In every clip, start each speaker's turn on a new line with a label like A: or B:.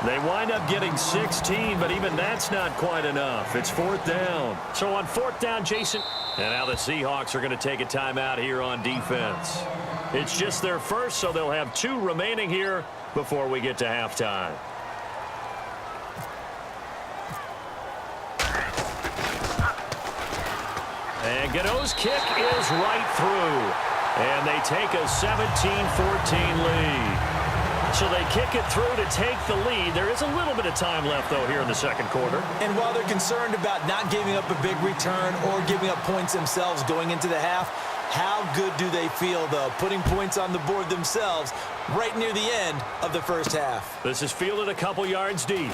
A: They wind up getting 16, but even that's not quite enough. It's 4th down. So on 4th down, Jason. And now the Seahawks are going to take a timeout here on defense. It's just their first, so they'll have 2 remaining here before we get to halftime. And Gano's kick is right through. And they take a 17-14 lead. So they kick it through to take the lead. There is a little bit of time left, though, here in the second quarter.
B: And while they're concerned about not giving up a big return or giving up points themselves going into the half, how good do they feel, though, putting points on the board themselves right near the end of the first half?
A: This is fielded a couple yards deep.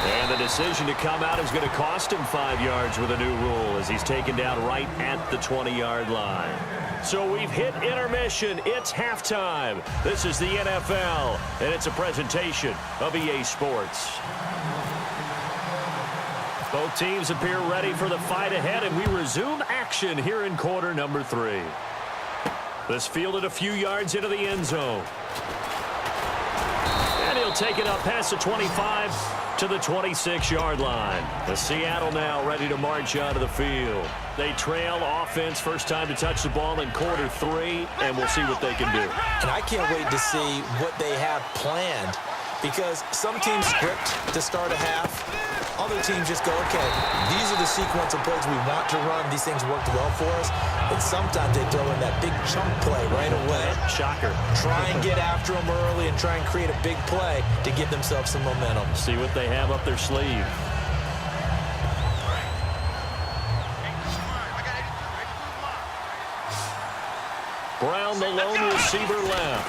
A: And the decision to come out is going to cost him 5 yards with a new rule as he's taken down right at the 20-yard line. So we've hit intermission. It's halftime. This is the NFL, and it's a presentation of EA Sports. Both teams appear ready for the fight ahead, and we resume action here in quarter number 3. This fielded a few yards into the end zone. And he'll take it up past the 25 to the 26-yard line. The Seattle now ready to march onto the field. They trail offense, first time to touch the ball in quarter 3, and we'll see what they can do.
B: And I can't wait to see what they have planned, because some teams script to start a half. Other teams just go, okay, these are the sequence of plays we want to run. These things worked well for us. And sometimes they throw in that big chunk play right away.
A: Shocker.
B: Try and get after them early and try and create a big play to give themselves some momentum.
A: See what they have up their sleeve. Brown, the lone receiver left.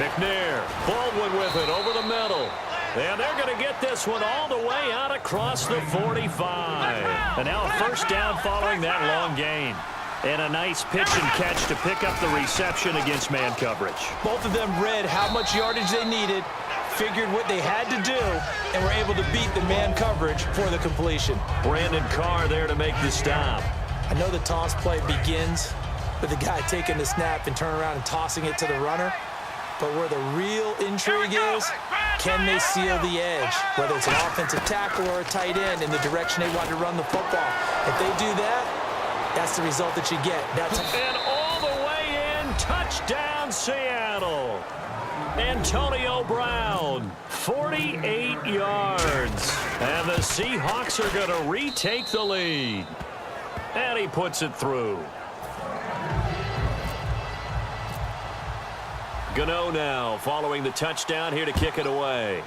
A: McNair, Baldwin with it over the middle. And they're going to get this one all the way out across the 45. And now a first down following that long gain. And a nice pitch and catch to pick up the reception against man coverage.
B: Both of them read how much yardage they needed, figured what they had to do, and were able to beat the man coverage for the completion.
A: Brandon Carr there to make the stop.
B: I know the toss play begins with the guy taking the snap and turning around and tossing it to the runner. But where the real intrigue is, can they seal the edge? Whether it's an offensive tackle or a tight end in the direction they want to run the football. If they do that, that's the result that you get.
A: And all the way in, touchdown Seattle. Antonio Brown, 48 yards. And the Seahawks are going to retake the lead. And he puts it through. Gano now following the touchdown here to kick it away.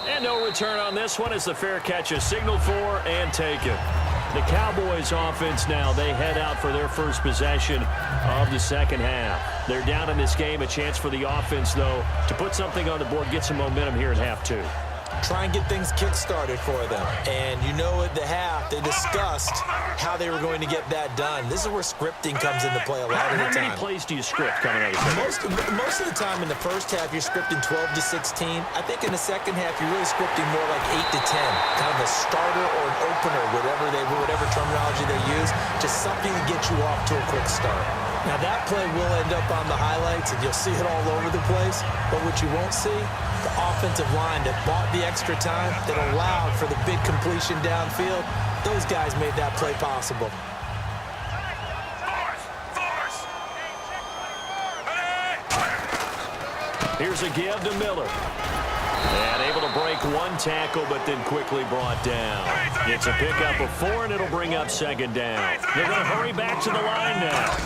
A: And no return on this one as the fair catch is signaled for and taken. The Cowboys offense now, they head out for their first possession of the second half. They're down in this game, a chance for the offense, though, to put something on the board, get some momentum here in half 2.
B: Try and get things kick-started for them. And you know at the half, they discussed how they were going to get that done. This is where scripting comes into play a lot of the time.
A: How many plays do you script coming out of the
B: Most of the time in the first half, you're scripting 12 to 16. I think in the second half, you're really scripting more like 8 to 10. Kind of a starter or an opener, whatever terminology they use. Just something to get you off to a quick start. Now, that play will end up on the highlights, and you'll see it all over the place. But what you won't see, the offensive line that bought the extra time, that allowed for the big completion downfield, those guys made that play possible.
A: Here's a give to Miller. And able to break one tackle, but then quickly brought down. It's a pickup of 4, and it'll bring up second down. They're going to hurry back to the line now.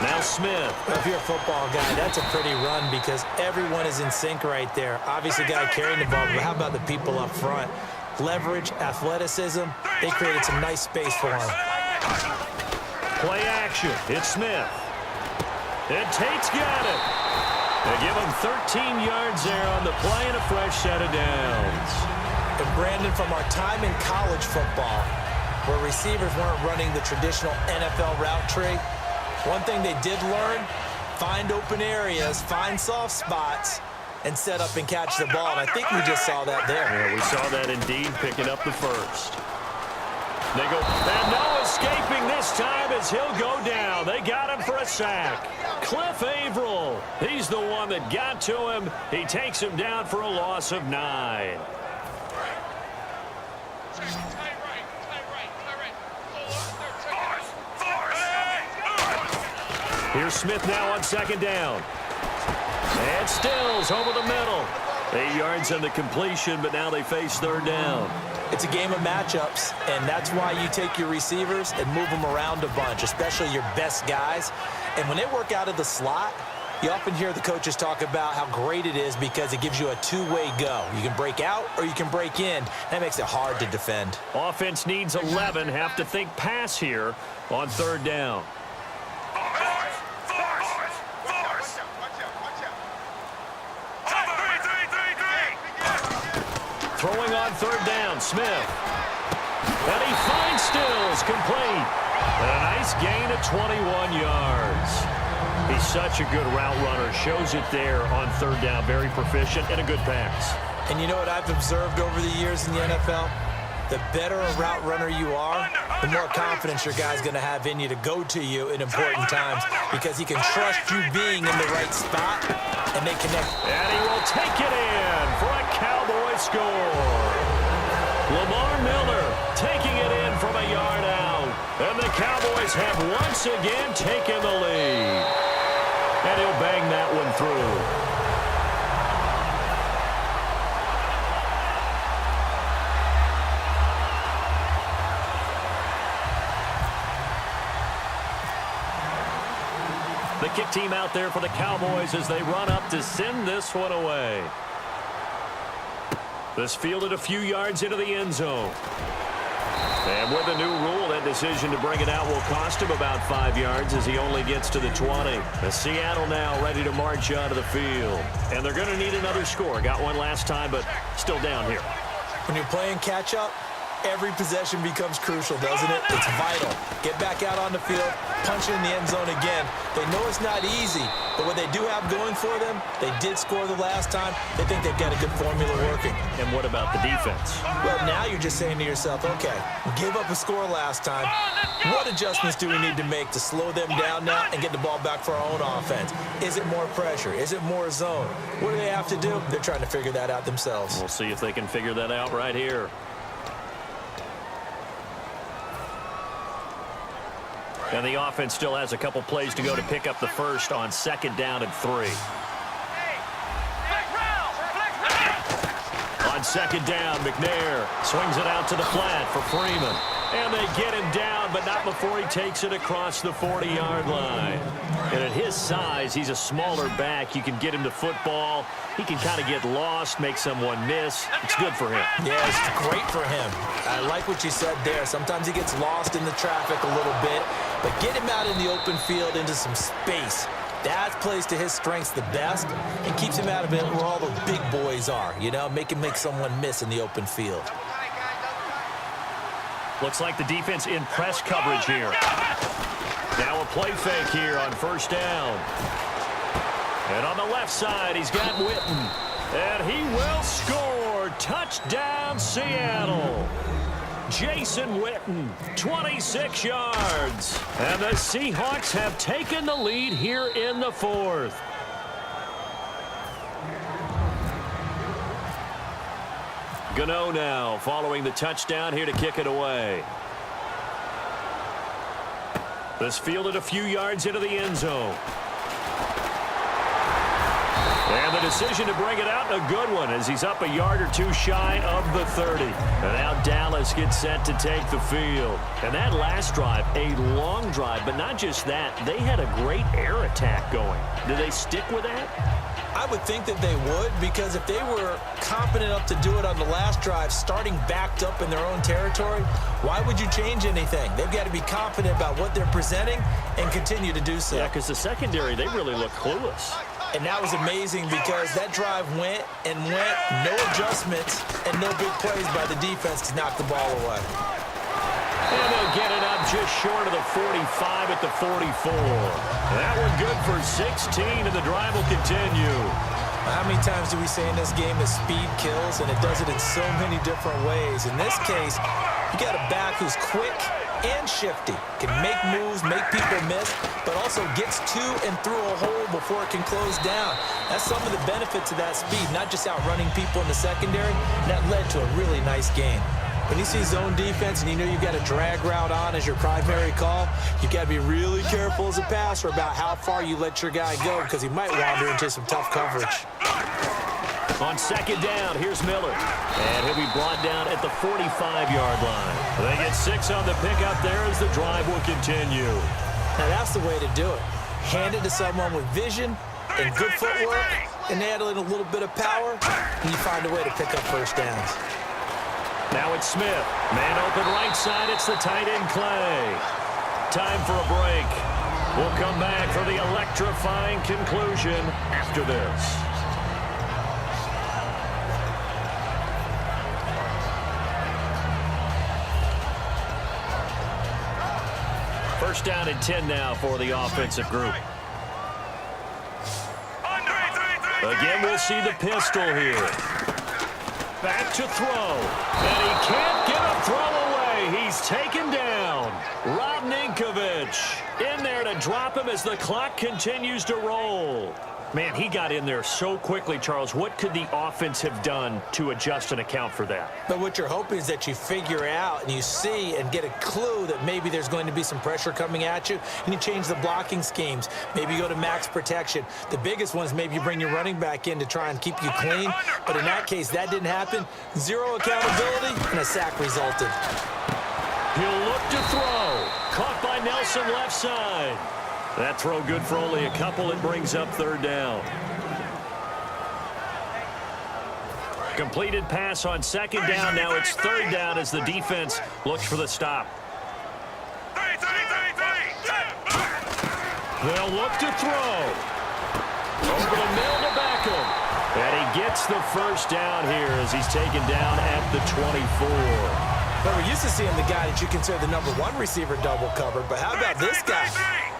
A: Now Smith.
B: If you're a football guy, that's a pretty run because everyone is in sync right there. Obviously, guy carrying the ball, but how about the people up front? Leverage, athleticism, they created some nice space for him.
A: Play action. It's Smith. And Tate's got it. They give him 13 yards there on the play and a fresh set of downs.
B: And Brandon, from our time in college football, where receivers weren't running the traditional NFL route tree, one thing they did learn, find open areas, find soft spots, and set up and catch the ball. And I think we just saw that there.
A: Yeah, we saw that indeed, picking up the first. They go, and Noah's escaping this time as he'll go down. They got him for a sack. Cliff Averill, he's the one that got to him. He takes him down for a loss of 9. Here's Smith now on second down. And Stills over the middle. 8 yards on the completion, but now they face third down.
B: It's a game of matchups, and that's why you take your receivers and move them around a bunch, especially your best guys. And when they work out of the slot, you often hear the coaches talk about how great it is because it gives you a two-way go. You can break out or you can break in. That makes it hard to defend.
A: Offense needs 11. Have to think pass here on third down. Throwing on third down, Smith. And he finds Stills, complete. And a nice gain of 21 yards. He's such a good route runner. Shows it there on third down. Very proficient and a good pass.
B: And you know what I've observed over the years in the NFL? The better a route runner you are, the more confidence your guy's going to have in you to go to you in important times because he can trust you being in the right spot and they connect.
A: And he will take it in for a Cowboy score. Lamar Miller taking it in from a yard out. And the Cowboys have once again taken the lead. And he'll bang that one through. The kick team out there for the Cowboys as they run up to send this one away. This fielded a few yards into the end zone. And with the new rule, that decision to bring it out will cost him about 5 yards as he only gets to the 20. The Seattle now ready to march out of the field. And they're going to need another score. Got one last time, but still down here.
B: When you're playing catch-up, every possession becomes crucial, doesn't it? It's vital. Get back out on the field, punch it in the end zone again. They know it's not easy, but what they do have going for them, they did score the last time. They think they've got a good formula working.
A: And what about the defense?
B: Well, now you're just saying to yourself, okay, we gave up a score last time. What adjustments do we need to make to slow them down now and get the ball back for our own offense? Is it more pressure? Is it more zone? What do they have to do? They're trying to figure that out themselves.
A: We'll see if they can figure that out right here. And the offense still has a couple plays to go to pick up the first on second down and 3. On second down, McNair swings it out to the flat for Freeman. And they get him down, but not before he takes it across the 40-yard line. And at his size, he's a smaller back. You can get him to football. He can kind of get lost, make someone miss. It's good for him.
B: Yeah, it's great for him. I like what you said there. Sometimes he gets lost in the traffic a little bit, but get him out in the open field into some space. That plays to his strengths the best and keeps him out of it where all the big boys are, you know, make someone miss in the open field.
A: Looks like the defense in press coverage here. Now a play fake here on first down. And on the left side, he's got Witten. And he will score. Touchdown, Seattle. Jason Witten, 26 yards. And the Seahawks have taken the lead here in the fourth. Gano now following the touchdown here to kick it away. This fielded a few yards into the end zone. And the decision to bring it out, a good one, as he's up a yard or two shy of the 30. And now Dallas gets set to take the field. And that last drive, a long drive, but not just that. They had a great air attack going. Do they stick with that?
B: I would think that they would, because if they were confident enough to do it on the last drive, starting backed up in their own territory, why would you change anything? They've got to be confident about what they're presenting and continue to do so.
A: Yeah, because the secondary, they really look clueless.
B: And that was amazing because that drive went and went, no adjustments, and no big plays by the defense to knock the ball away.
A: And they'll get it up just short of the 45 at the 44. That one good for 16, and the drive will continue.
B: How many times do we say in this game that speed kills, and it does it in so many different ways? In this case, you got a back who's quick, and shifty. Can make moves, make people miss, but also gets to and through a hole before it can close down. That's some of the benefits of that speed, not just outrunning people in the secondary. That led to a really nice game. When you see zone defense and you know you've got a drag route on as your primary call, you've got to be really careful as a passer about how far you let your guy go because he might wander into some tough coverage.
A: On second down, here's Miller. And he'll be brought down at the 45-yard line. They get 6 on the pickup there as the drive will continue.
B: Now that's the way to do it. Hand it to someone with vision and good footwork, and add in a little bit of power, and you find a way to pick up first downs.
A: Now it's Smith. Man open right side. It's the tight end, Clay. Time for a break. We'll come back for the electrifying conclusion after this. First down and 10 now for the offensive group. Again, we'll see the pistol here. Back to throw. And he can't get a throw away. He's taken down. Rob Ninkovich in there to drop him as the clock continues to roll. Man, he got in there so quickly, Charles. What could the offense have done to adjust and account for that?
B: But what you're hoping is that you figure out and you see and get a clue that maybe there's going to be some pressure coming at you, and you change the blocking schemes. Maybe you go to max protection. The biggest one is maybe you bring your running back in to try and keep you clean. But in that case, that didn't happen. Zero accountability, and a sack resulted.
A: He'll look to throw. Caught by Nelson left side. That throw good for only a couple. It brings up third down. Completed pass on second down. Now it's third down as the defense looks for the stop. They'll look to throw. Over the middle to Beckham. And he gets the first down here as he's taken down at the 24.
B: Well, we're used to seeing the guy that you consider the number one receiver double covered, but how about this guy?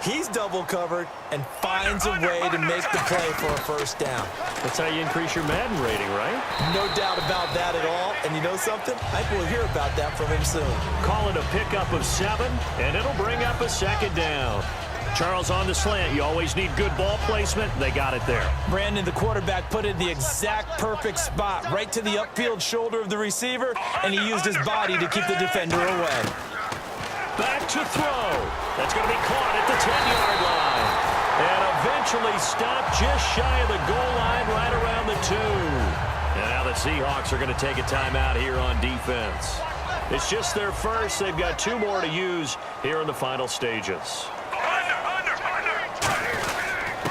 B: He's double covered and finds a way to make the play for a first down.
A: That's how you increase your Madden rating, right?
B: No doubt about that at all. And you know something? I think we'll hear about that from him soon.
A: Call it a pickup of 7, and it'll bring up a second down. Charles, on the slant, you always need good ball placement. They got it there.
B: Brandon, the quarterback, put it in the exact perfect spot, right to the upfield shoulder of the receiver, and he used his body to keep the defender away.
A: Back to throw. That's going to be caught at the 10-yard line. And eventually stopped just shy of the goal line right around the 2. And now the Seahawks are going to take a timeout here on defense. It's just their first. They've got 2 more to use here in the final stages.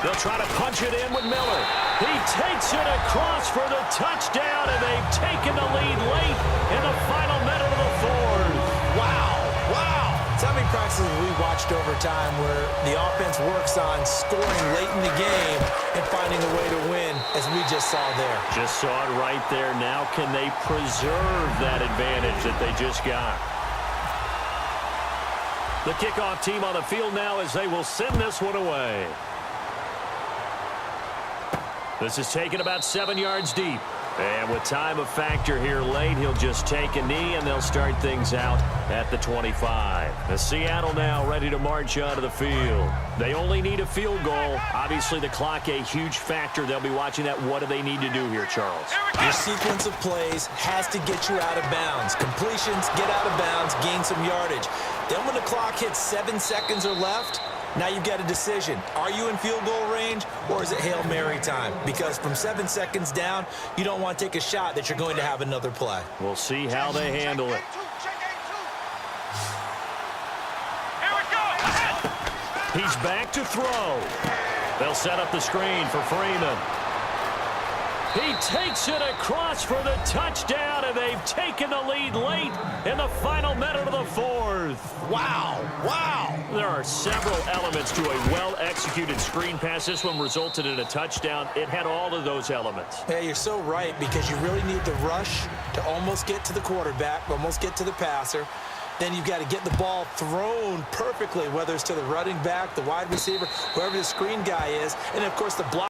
A: They'll try to punch it in with Miller. He takes it across for the touchdown, and they've taken the lead late in the final minute of the 4th.
B: Wow. How many practices we watched over time where the offense works on scoring late in the game and finding a way to win, as we just saw there?
A: Just saw it right there. Now can they preserve that advantage that they just got? The kickoff team on the field now as they will send this one away. This is taken about 7 yards deep. And with time a factor here late, he'll just take a knee, and they'll start things out at the 25. The Seattle now ready to march onto the field. They only need a field goal. Obviously, the clock a huge factor. They'll be watching that. What do they need to do here, Charles?
B: Your sequence of plays has to get you out of bounds. Completions, get out of bounds, gain some yardage. Then when the clock hits 7 seconds or left, now you've got a decision. Are you in field goal range, or is it Hail Mary time? Because from 7 seconds down, you don't want to take a shot that you're going to have another play.
A: We'll see how they handle it. He's back to throw. They'll set up the screen for Freeman. He takes it across for the touchdown, and they've taken the lead late in the final minute of the 4th.
B: Wow.
A: There are several elements to a well-executed screen pass. This one resulted in a touchdown. It had all of those elements.
B: Yeah, you're so right, because you really need the rush to almost get to the quarterback, almost get to the passer. Then you've got to get the ball thrown perfectly, whether it's to the running back, the wide receiver, whoever the screen guy is, and, of course, the block.